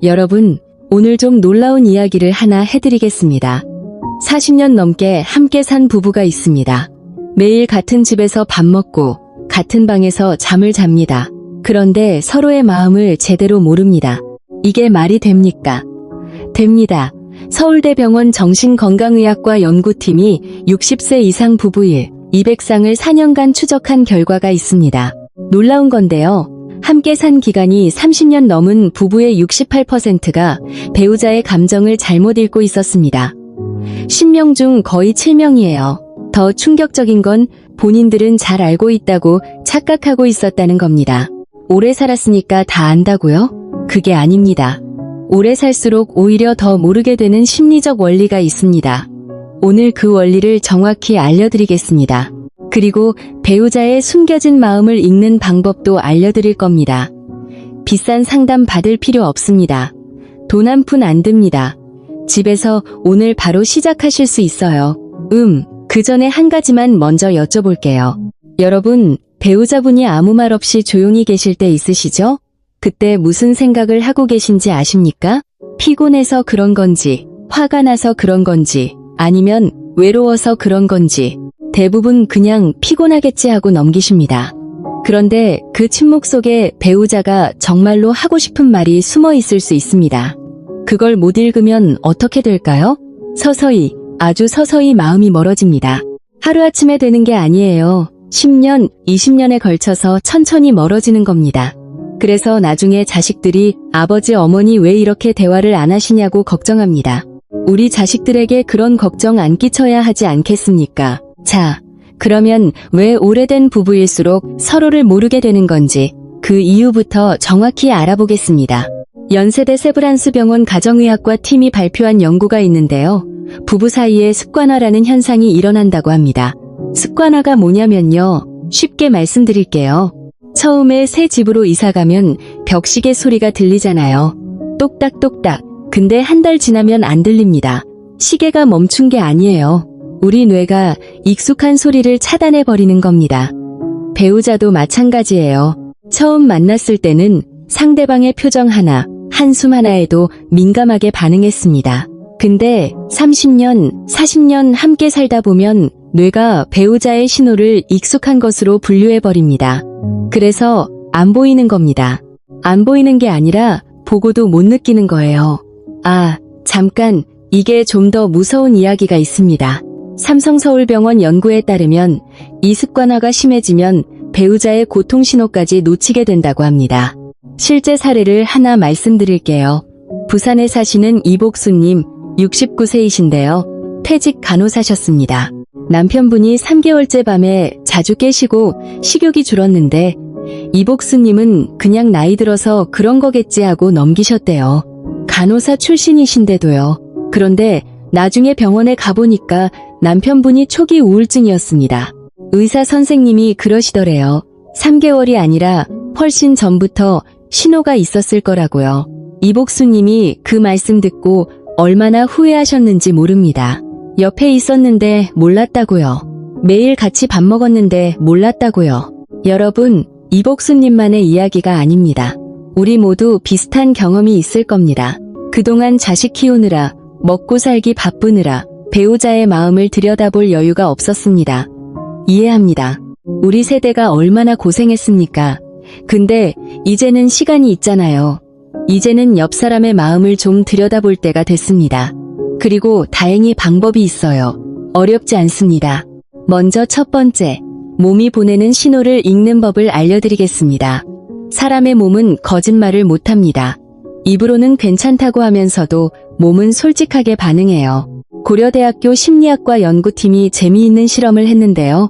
여러분, 오늘 좀 놀라운 이야기를 하나 해드리겠습니다. 40년 넘게 함께 산 부부가 있습니다. 매일 같은 집에서 밥 먹고 같은 방에서 잠을 잡니다. 그런데 서로의 마음을 제대로 모릅니다. 이게 말이 됩니까? 됩니다. 서울대병원 정신건강의학과 연구팀이 60세 이상 부부일 200쌍을 4년간 추적한 결과가 있습니다. 놀라운 건데요. 함께 산 기간이 30년 넘은 부부의 68%가 배우자의 감정을 잘못 읽고 있었습니다. 10명 중 거의 7명이에요. 더 충격적인 건 본인들은 잘 알고 있다고 착각하고 있었다는 겁니다. 오래 살았으니까 다 안다고요? 그게 아닙니다. 오래 살수록 오히려 더 모르게 되는 심리적 원리가 있습니다. 오늘 그 원리를 정확히 알려드리겠습니다. 그리고 배우자의 숨겨진 마음을 읽는 방법도 알려드릴 겁니다. 비싼 상담 받을 필요 없습니다. 돈 한 푼 안 듭니다. 집에서 오늘 바로 시작하실 수 있어요. 그 전에 한 가지만 먼저 여쭤볼게요. 여러분, 배우자분이 아무 말 없이 조용히 계실 때 있으시죠? 그때 무슨 생각을 하고 계신지 아십니까? 피곤해서 그런 건지, 화가 나서 그런 건지, 아니면 외로워서 그런 건지, 대부분 그냥 피곤하겠지 하고 넘기십니다. 그런데 그 침묵 속에 배우자가 정말로 하고 싶은 말이 숨어 있을 수 있습니다. 그걸 못 읽으면 어떻게 될까요? 서서히, 아주 서서히 마음이 멀어집니다. 하루아침에 되는 게 아니에요. 10년, 20년에 걸쳐서 천천히 멀어지는 겁니다. 그래서 나중에 자식들이 아버지, 어머니 왜 이렇게 대화를 안 하시냐고 걱정합니다. 우리 자식들에게 그런 걱정 안 끼쳐야 하지 않겠습니까? 자, 그러면 왜 오래된 부부일수록 서로를 모르게 되는 건지 그 이유부터 정확히 알아보겠습니다. 연세대 세브란스 병원 가정의학과 팀이 발표한 연구가 있는데요. 부부 사이에 습관화라는 현상이 일어난다고 합니다. 습관화가 뭐냐면요. 쉽게 말씀드릴게요. 처음에 새 집으로 이사가면 벽시계 소리가 들리잖아요. 똑딱똑딱. 근데 한 달 지나면 안 들립니다. 시계가 멈춘 게 아니에요. 우리 뇌가 익숙한 소리를 차단해버리는 겁니다. 배우자도 마찬가지예요. 처음 만났을 때는 상대방의 표정 하나, 한숨 하나에도 민감하게 반응했습니다. 근데 30년, 40년 함께 살다 보면 뇌가 배우자의 신호를 익숙한 것으로 분류해버립니다. 그래서 안 보이는 겁니다. 안 보이는 게 아니라 보고도 못 느끼는 거예요. 아, 잠깐, 이게 좀 더 무서운 이야기가 있습니다. 삼성서울병원 연구에 따르면 이 습관화가 심해지면 배우자의 고통 신호까지 놓치게 된다고 합니다. 실제 사례를 하나 말씀드릴게요. 부산에 사시는 이복수님, 69세이신데요. 퇴직 간호사셨습니다. 남편분이 3개월째 밤에 자주 깨시고 식욕이 줄었는데 이복수님은 그냥 나이 들어서 그런 거겠지 하고 넘기셨대요. 간호사 출신이신데도요. 그런데 나중에 병원에 가보니까 남편분이 초기 우울증이었습니다. 의사 선생님이 그러시더래요. 3개월이 아니라 훨씬 전부터 신호가 있었을 거라고요. 이복수님이 그 말씀 듣고 얼마나 후회하셨는지 모릅니다. 옆에 있었는데 몰랐다고요. 매일 같이 밥 먹었는데 몰랐다고요. 여러분, 이복수님만의 이야기가 아닙니다. 우리 모두 비슷한 경험이 있을 겁니다. 그동안 자식 키우느라, 먹고 살기 바쁘느라 배우자의 마음을 들여다볼 여유가 없었습니다. 이해합니다. 우리 세대가 얼마나 고생했습니까? 근데 이제는 시간이 있잖아요. 이제는 옆 사람의 마음을 좀 들여다볼 때가 됐습니다. 그리고 다행히 방법이 있어요. 어렵지 않습니다. 먼저 첫 번째, 몸이 보내는 신호를 읽는 법을 알려드리겠습니다. 사람의 몸은 거짓말을 못합니다. 입으로는 괜찮다고 하면서도 몸은 솔직하게 반응해요. 고려대학교 심리학과 연구팀이 재미있는 실험을 했는데요.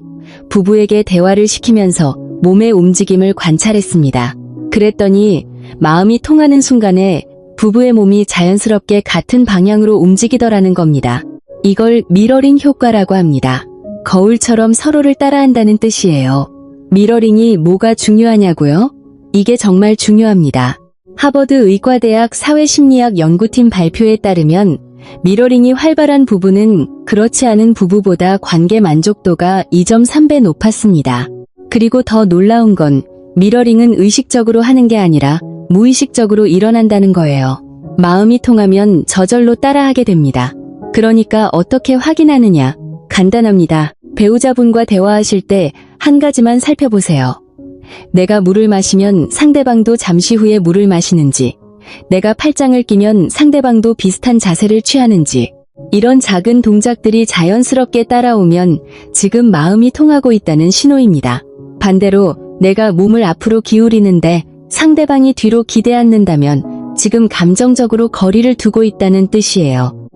부부에게 대화를 시키면서 몸의 움직임을 관찰했습니다. 그랬더니 마음이 통하는 순간에 부부의 몸이 자연스럽게 같은 방향으로 움직이더라는 겁니다. 이걸 미러링 효과라고 합니다. 거울처럼 서로를 따라한다는 뜻이에요. 미러링이 뭐가 중요하냐고요? 이게 정말 중요합니다. 하버드 의과대학 사회심리학 연구팀 발표에 따르면 미러링이 활발한 부부는 그렇지 않은 부부보다 관계 만족도가 2.3배 높았습니다. 그리고 더 놀라운 건 미러링은 의식적으로 하는 게 아니라 무의식적으로 일어난다는 거예요. 마음이 통하면 저절로 따라하게 됩니다. 그러니까 어떻게 확인하느냐? 간단합니다. 배우자분과 대화하실 때 한 가지만 살펴보세요. 내가 물을 마시면 상대방도 잠시 후에 물을 마시는지, 내가 팔짱을 끼면 상대방도 비슷한 자세를 취하는지, 이런 작은 동작들이 자연스럽게 따라오면 지금 마음이 통하고 있다는 신호입니다. 반대로 내가 몸을 앞으로 기울이는데 상대방이 뒤로 기대앉는다면 지금 감정적으로 거리를 두고 있다는 뜻이에요.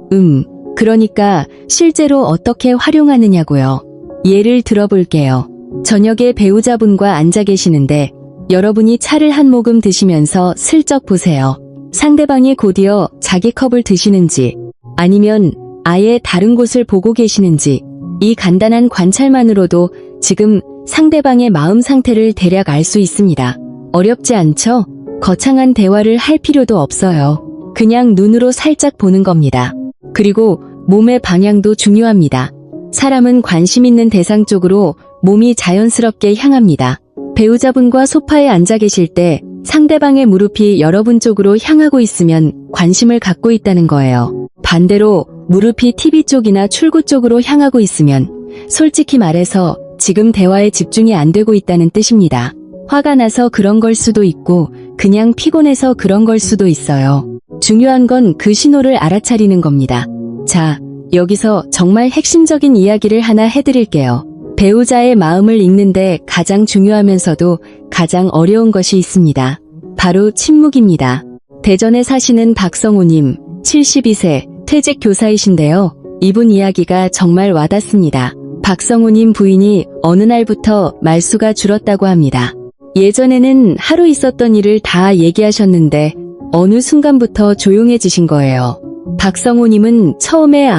그러니까 실제로 어떻게 활용하느냐고요. 예를 들어볼게요. 저녁에 배우자분과 앉아 계시는데 여러분이 차를 한 모금 드시면서 슬쩍 보세요. 상대방이 곧이어 자기 컵을 드시는지 아니면 아예 다른 곳을 보고 계시는지, 이 간단한 관찰만으로도 지금 상대방의 마음 상태를 대략 알 수 있습니다. 어렵지 않죠? 거창한 대화를 할 필요도 없어요. 그냥 눈으로 살짝 보는 겁니다. 그리고 몸의 방향도 중요합니다. 사람은 관심 있는 대상 쪽으로 몸이 자연스럽게 향합니다. 배우자분과 소파에 앉아 계실 때 상대방의 무릎이 여러분 쪽으로 향하고 있으면 관심을 갖고 있다는 거예요. 반대로 무릎이 TV 쪽이나 출구 쪽으로 향하고 있으면 솔직히 말해서 지금 대화에 집중이 안 되고 있다는 뜻입니다. 화가 나서 그런 걸 수도 있고 그냥 피곤해서 그런 걸 수도 있어요. 중요한 건 그 신호를 알아차리는 겁니다. 자, 여기서 정말 핵심적인 이야기를 하나 해드릴게요. 배우자의 마음을 읽는데 가장 중요하면서도 가장 어려운 것이 있습니다. 바로 침묵입니다. 대전에 사시는 박성우님, 72세, 퇴직 교사이신데요. 이분 이야기가 정말 와닿습니다. 박성우님 부인이 어느 날부터 말수가 줄었다고 합니다. 예전에는 하루 있었던 일을 다 얘기하셨는데 어느 순간부터 조용해지신 거예요. 박성우님은 처음에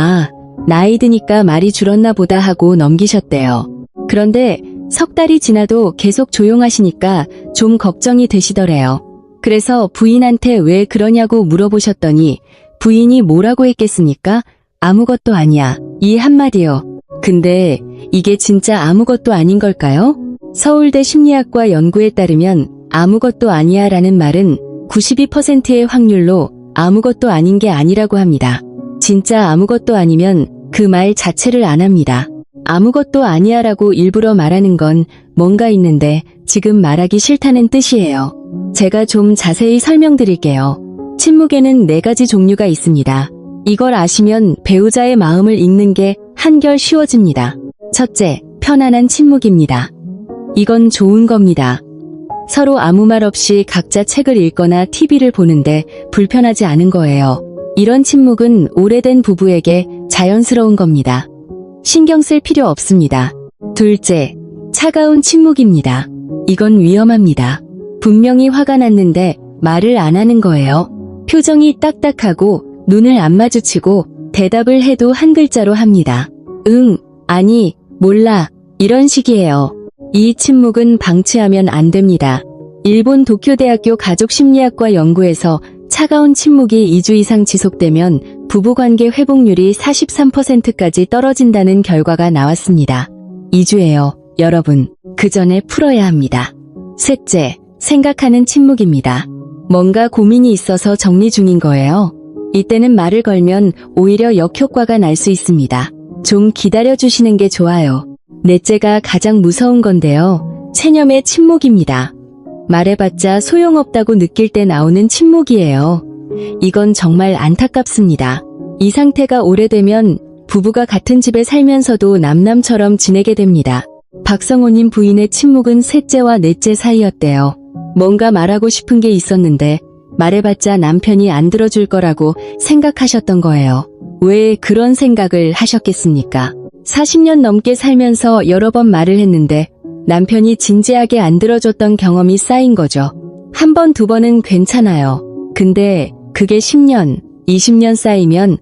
나이 드니까 말이 줄었나 보다 하고 넘기셨대요. 그런데 석 달이 지나도 계속 조용하시니까 좀 걱정이 되시더래요. 그래서 부인한테 왜 그러냐고 물어보셨더니 부인이 뭐라고 했겠습니까? 아무것도 아니야. 이 한마디요. 근데 이게 진짜 아무것도 아닌 걸까요? 서울대 심리학과 연구에 따르면 아무것도 아니야 라는 말은 92%의 확률로 아무것도 아닌 게 아니라고 합니다. 진짜 아무것도 아니면 그 말 자체를 안 합니다. 아무것도 아니야 라고 일부러 말하는 건 뭔가 있는데 지금 말하기 싫다는 뜻이에요. 제가 좀 자세히 설명드릴게요. 침묵에는 4가지 종류가 있습니다. 이걸 아시면 배우자의 마음을 읽는 게 한결 쉬워집니다. 첫째, 편안한 침묵입니다. 이건 좋은 겁니다. 서로 아무 말 없이 각자 책을 읽거나 TV를 보는데 불편하지 않은 거예요. 이런 침묵은 오래된 부부에게 자연스러운 겁니다. 신경 쓸 필요 없습니다. 둘째, 차가운 침묵입니다. 이건 위험합니다. 분명히 화가 났는데 말을 안 하는 거예요. 표정이 딱딱하고 눈을 안 마주치고 대답을 해도 한 글자로 합니다. 응, 아니, 몰라. 이런 식이에요. 이 침묵은 방치하면 안 됩니다. 일본 도쿄대학교 가족심리학과 연구에서 차가운 침묵이 2주 이상 지속되면 부부관계 회복률이 43%까지 떨어진다는 결과가 나왔습니다. 2주예요, 여러분. 그 전에 풀어야 합니다. 셋째, 생각하는 침묵입니다. 뭔가 고민이 있어서 정리 중인 거예요. 이때는 말을 걸면 오히려 역효과가 날 수 있습니다. 좀 기다려주시는 게 좋아요. 넷째가 가장 무서운 건데요. 체념의 침묵입니다. 말해봤자 소용없다고 느낄 때 나오는 침묵이에요. 이건 정말 안타깝습니다. 이 상태가 오래되면 부부가 같은 집에 살면서도 남남처럼 지내게 됩니다. 박성호님 부인의 침묵은 셋째와 넷째 사이였대요. 뭔가 말하고 싶은 게 있었는데 말해봤자 남편이 안 들어줄 거라고 생각하셨던 거예요. 왜 그런 생각을 하셨겠습니까? 40년 넘게 살면서 여러 번 말을 했는데 남편이 진지하게 안 들어줬던 경험이 쌓인 거죠. 한 번, 두 번은 괜찮아요. 근데 그게 10년, 20년 쌓이면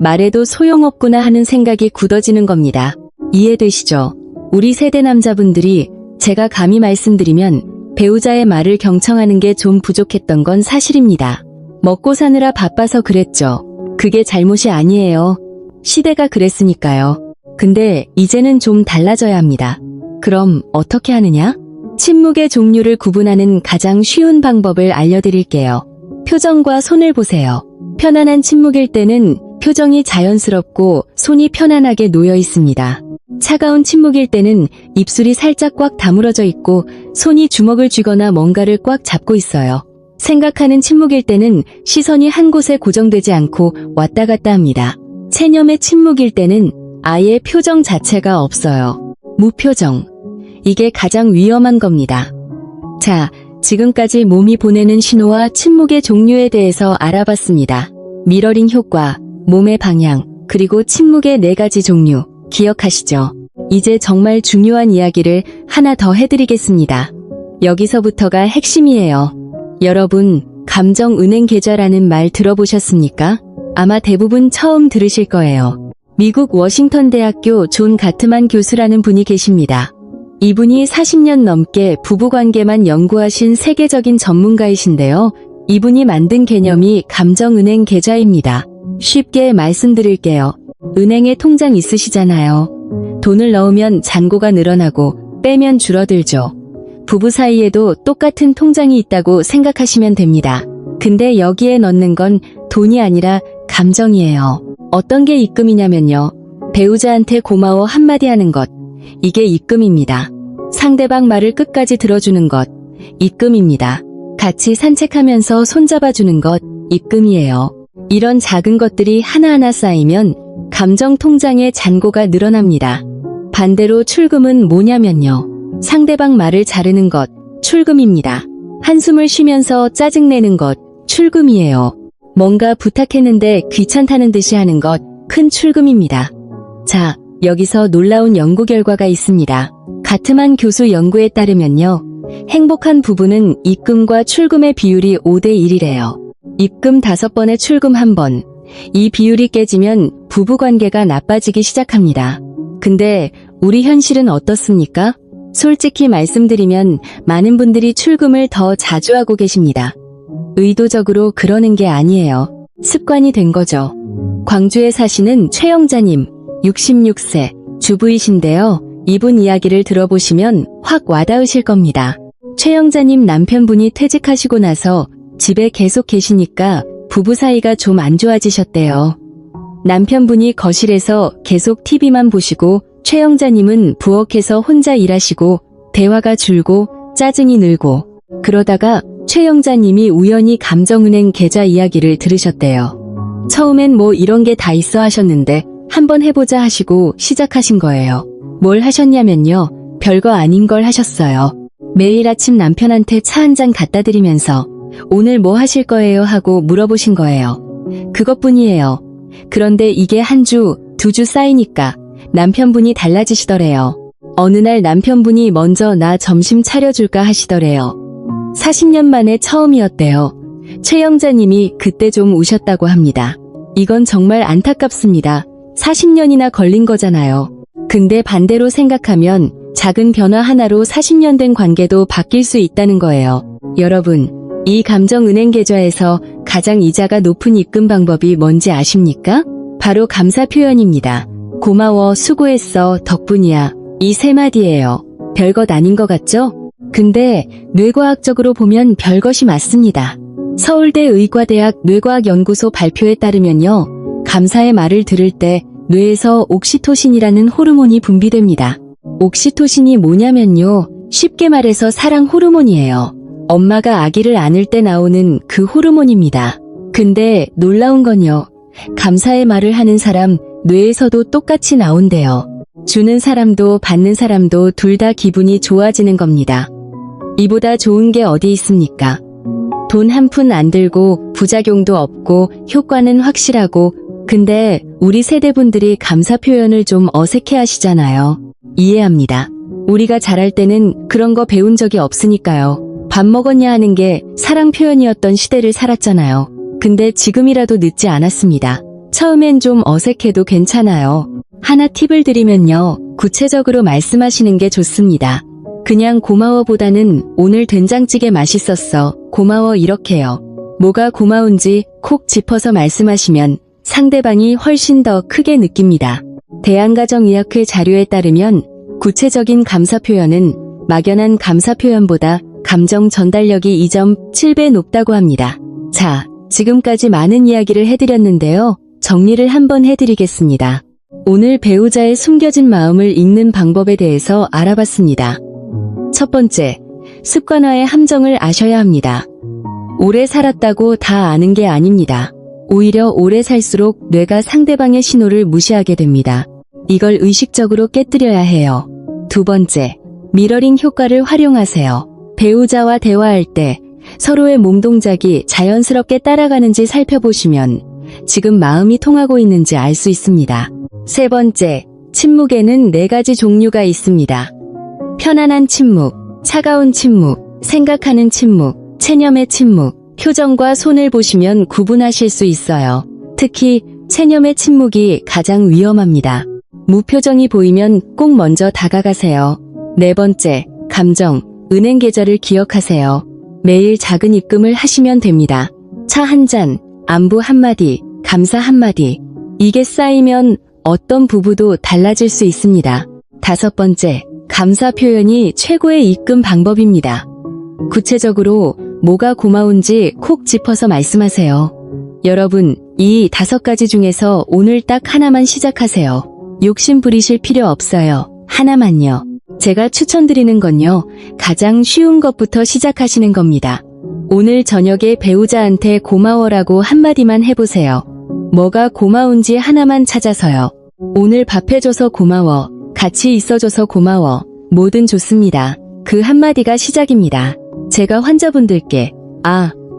말해도 소용없구나 하는 생각이 굳어지는 겁니다. 이해되시죠? 우리 세대 남자분들이 제가 감히 말씀드리면 배우자의 말을 경청하는 게 좀 부족했던 건 사실입니다. 먹고 사느라 바빠서 그랬죠. 그게 잘못이 아니에요. 시대가 그랬으니까요. 근데 이제는 좀 달라져야 합니다. 그럼 어떻게 하느냐? 침묵의 종류를 구분하는 가장 쉬운 방법을 알려드릴게요. 표정과 손을 보세요. 편안한 침묵일 때는 표정이 자연스럽고 손이 편안하게 놓여 있습니다. 차가운 침묵일 때는 입술이 살짝 꽉 다물어져 있고 손이 주먹을 쥐거나 뭔가를 꽉 잡고 있어요. 생각하는 침묵일 때는 시선이 한 곳에 고정되지 않고 왔다 갔다 합니다. 체념의 침묵일 때는 아예 표정 자체가 없어요. 무표정. 이게 가장 위험한 겁니다. 자, 지금까지 몸이 보내는 신호와 침묵의 종류에 대해서 알아봤습니다. 미러링 효과, 몸의 방향, 그리고 침묵의 4가지 종류, 기억하시죠? 이제 정말 중요한 이야기를 하나 더 해드리겠습니다. 여기서부터가 핵심이에요. 여러분, 감정은행 계좌라는 말 들어보셨습니까? 아마 대부분 처음 들으실 거예요. 미국 워싱턴 대학교 존 가트만 교수라는 분이 계십니다. 이분이 40년 넘게 부부관계만 연구하신 세계적인 전문가이신데요. 이분이 만든 개념이 감정은행 계좌입니다. 쉽게 말씀드릴게요. 은행에 통장 있으시잖아요. 돈을 넣으면 잔고가 늘어나고 빼면 줄어들죠. 부부 사이에도 똑같은 통장이 있다고 생각하시면 됩니다. 근데 여기에 넣는 건 돈이 아니라 감정이에요. 어떤 게 입금이냐면요. 배우자한테 고마워 한마디 하는 것. 이게 입금입니다. 상대방 말을 끝까지 들어주는 것. 입금입니다. 같이 산책하면서 손잡아주는 것. 입금이에요. 이런 작은 것들이 하나하나 쌓이면 감정 통장의 잔고가 늘어납니다. 반대로 출금은 뭐냐면요. 상대방 말을 자르는 것. 출금입니다. 한숨을 쉬면서 짜증내는 것. 출금이에요. 뭔가 부탁했는데 귀찮다는 듯이 하는 것. 큰 출금입니다. 자, 여기서 놀라운 연구 결과가 있습니다. 가트만 교수 연구에 따르면요. 행복한 부부는 입금과 출금의 비율이 5대1이래요. 입금 5번에 출금 1번. 이 비율이 깨지면 부부관계가 나빠지기 시작합니다. 근데 우리 현실은 어떻습니까? 솔직히 말씀드리면 많은 분들이 출금을 더 자주 하고 계십니다. 의도적으로 그러는 게 아니에요. 습관이 된 거죠. 광주에 사시는 최영자님, 66세, 주부이신데요. 이분 이야기를 들어보시면 확 와닿으실 겁니다. 최영자님 남편분이 퇴직하시고 나서 집에 계속 계시니까 부부 사이가 좀 안 좋아지셨대요. 남편분이 거실에서 계속 TV만 보시고 최영자님은 부엌에서 혼자 일하시고 대화가 줄고 짜증이 늘고 그러다가 최영자님이 우연히 감정은행 계좌 이야기를 들으셨대요. 처음엔 뭐 이런 게 다 있어 하셨는데 한번 해보자 하시고 시작하신 거예요. 뭘 하셨냐면요. 별거 아닌 걸 하셨어요. 매일 아침 남편한테 차 한 잔 갖다 드리면서 오늘 뭐 하실 거예요 하고 물어보신 거예요. 그것뿐이에요. 그런데 이게 한 주, 2주 쌓이니까 남편분이 달라지시더래요. 어느 날 남편분이 먼저 나 점심 차려줄까 하시더래요. 40년 만에 처음이었대요. 최영자님이 그때 좀 우셨다고 합니다. 이건 정말 안타깝습니다. 40년이나 걸린 거잖아요. 근데 반대로 생각하면 작은 변화 하나로 40년 된 관계도 바뀔 수 있다는 거예요. 여러분, 이 감정은행 계좌에서 가장 이자가 높은 입금 방법이 뭔지 아십니까? 바로 감사 표현입니다. 고마워, 수고했어, 덕분이야. 이 3마디예요. 별것 아닌 것 같죠? 근데 뇌과학적으로 보면 별것이 맞습니다. 서울대 의과대학 뇌과학연구소 발표에 따르면요. 감사의 말을 들을 때 뇌에서 옥시토신이라는 호르몬이 분비됩니다. 옥시토신이 뭐냐면요. 쉽게 말해서 사랑 호르몬이에요. 엄마가 아기를 안을 때 나오는 그 호르몬입니다. 근데 놀라운 건요. 감사의 말을 하는 사람 뇌에서도 똑같이 나온대요. 주는 사람도 받는 사람도 둘 다 기분이 좋아지는 겁니다. 이보다 좋은 게 어디 있습니까? 돈 한 푼 안 들고 부작용도 없고 효과는 확실하고 근데 우리 세대분들이 감사 표현을 좀 어색해 하시잖아요. 이해합니다. 우리가 자랄 때는 그런 거 배운 적이 없으니까요. 밥 먹었냐 하는 게 사랑 표현이었던 시대를 살았잖아요. 근데 지금이라도 늦지 않았습니다. 처음엔 좀 어색해도 괜찮아요. 하나 팁을 드리면요. 구체적으로 말씀하시는 게 좋습니다. 그냥 고마워보다는 오늘 된장찌개 맛있었어. 고마워 이렇게요. 뭐가 고마운지 콕 짚어서 말씀하시면 상대방이 훨씬 더 크게 느낍니다. 대한가정의학회 자료에 따르면 구체적인 감사 표현은 막연한 감사 표현보다 감정 전달력이 2.7배 높다고 합니다. 자, 지금까지 많은 이야기를 해드렸는데요. 정리를 한번 해드리겠습니다. 오늘 배우자의 숨겨진 마음을 읽는 방법에 대해서 알아봤습니다. 첫 번째, 습관화의 함정을 아셔야 합니다. 오래 살았다고 다 아는 게 아닙니다. 오히려 오래 살수록 뇌가 상대방의 신호를 무시하게 됩니다. 이걸 의식적으로 깨뜨려야 해요. 두 번째, 미러링 효과를 활용하세요. 배우자와 대화할 때 서로의 몸 동작이 자연스럽게 따라가는지 살펴보시면 지금 마음이 통하고 있는지 알 수 있습니다. 세 번째, 침묵에는 4가지 종류가 있습니다. 편안한 침묵, 차가운 침묵, 생각하는 침묵, 체념의 침묵, 표정과 손을 보시면 구분하실 수 있어요. 특히 체념의 침묵이 가장 위험합니다. 무표정이 보이면 꼭 먼저 다가가세요. 네 번째, 감정, 은행 계좌를 기억하세요. 매일 작은 입금을 하시면 됩니다. 차 한 잔, 안부 한마디, 감사 한마디. 이게 쌓이면 어떤 부부도 달라질 수 있습니다. 다섯 번째, 감사 표현이 최고의 입금 방법입니다. 구체적으로 뭐가 고마운지 콕 짚어서 말씀하세요. 여러분, 이 5가지 중에서 오늘 딱 하나만 시작하세요. 욕심 부리실 필요 없어요. 하나만요. 제가 추천드리는 건요, 가장 쉬운 것부터 시작하시는 겁니다. 오늘 저녁에 배우자한테 고마워라고 한마디만 해보세요. 뭐가 고마운지 하나만 찾아서요. 오늘 밥 해줘서 고마워. 같이 있어줘서 고마워. 뭐든 좋습니다. 그 한마디가 시작입니다. 제가 환자분들께,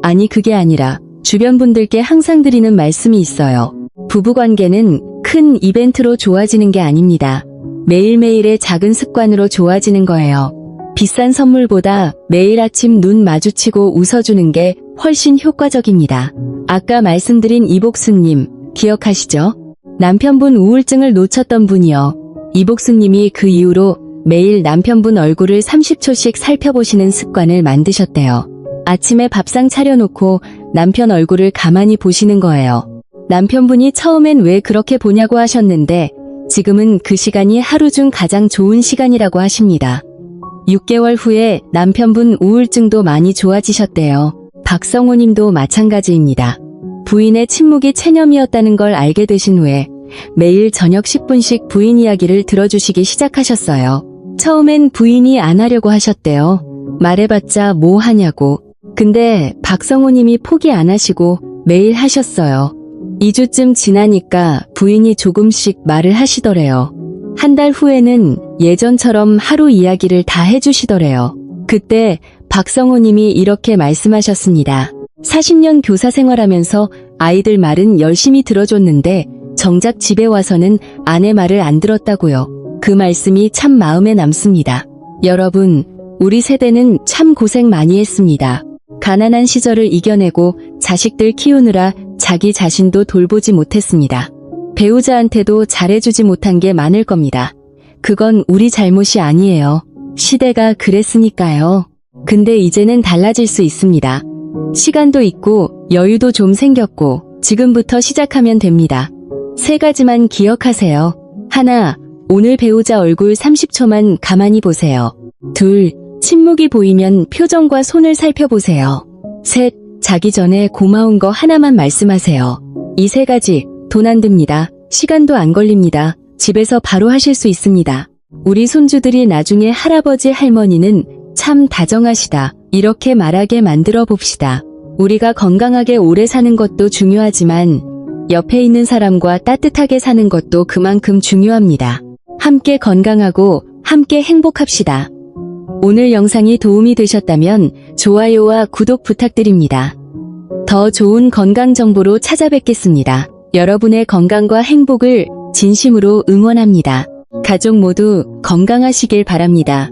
아니 그게 아니라 주변 분들께 항상 드리는 말씀이 있어요. 부부관계는 큰 이벤트로 좋아지는 게 아닙니다. 매일매일의 작은 습관으로 좋아지는 거예요. 비싼 선물보다 매일 아침 눈 마주치고 웃어주는 게 훨씬 효과적입니다. 아까 말씀드린 이복수님, 기억하시죠? 남편분 우울증을 놓쳤던 분이요. 이복수님이 그 이후로 매일 남편분 얼굴을 30초씩 살펴보시는 습관을 만드셨대요. 아침에 밥상 차려놓고 남편 얼굴을 가만히 보시는 거예요. 남편분이 처음엔 왜 그렇게 보냐고 하셨는데 지금은 그 시간이 하루 중 가장 좋은 시간이라고 하십니다. 6개월 후에 남편분 우울증도 많이 좋아지셨대요. 박성호님도 마찬가지입니다. 부인의 침묵이 체념이었다는 걸 알게 되신 후에 매일 저녁 10분씩 부인 이야기를 들어주시기 시작하셨어요. 처음엔 부인이 안 하려고 하셨대요. 말해봤자 뭐 하냐고. 근데 박성호님이 포기 안 하시고 매일 하셨어요. 2주쯤 지나니까 부인이 조금씩 말을 하시더래요. 한 달 후에는 예전처럼 하루 이야기를 다 해주시더래요. 그때 박성호님이 이렇게 말씀하셨습니다. 40년 교사 생활하면서 아이들 말은 열심히 들어줬는데 정작 집에 와서는 아내 말을 안 들었다고요. 그 말씀이 참 마음에 남습니다. 여러분, 우리 세대는 참 고생 많이 했습니다. 가난한 시절을 이겨내고 자식들 키우느라 자기 자신도 돌보지 못했습니다. 배우자한테도 잘해주지 못한 게 많을 겁니다. 그건 우리 잘못이 아니에요. 시대가 그랬으니까요. 근데 이제는 달라질 수 있습니다. 시간도 있고 여유도 좀 생겼고 지금부터 시작하면 됩니다. 3가지만 기억하세요. 하나, 오늘 배우자 얼굴 30초만 가만히 보세요. 둘, 침묵이 보이면 표정과 손을 살펴보세요. 셋, 자기 전에 고마운 거 하나만 말씀하세요. 이 3가지, 돈 안 듭니다. 시간도 안 걸립니다. 집에서 바로 하실 수 있습니다. 우리 손주들이 나중에 할아버지 할머니는 참 다정하시다. 이렇게 말하게 만들어 봅시다. 우리가 건강하게 오래 사는 것도 중요하지만 옆에 있는 사람과 따뜻하게 사는 것도 그만큼 중요합니다. 함께 건강하고 함께 행복합시다. 오늘 영상이 도움이 되셨다면 좋아요와 구독 부탁드립니다. 더 좋은 건강 정보로 찾아뵙겠습니다. 여러분의 건강과 행복을 진심으로 응원합니다. 가족 모두 건강하시길 바랍니다.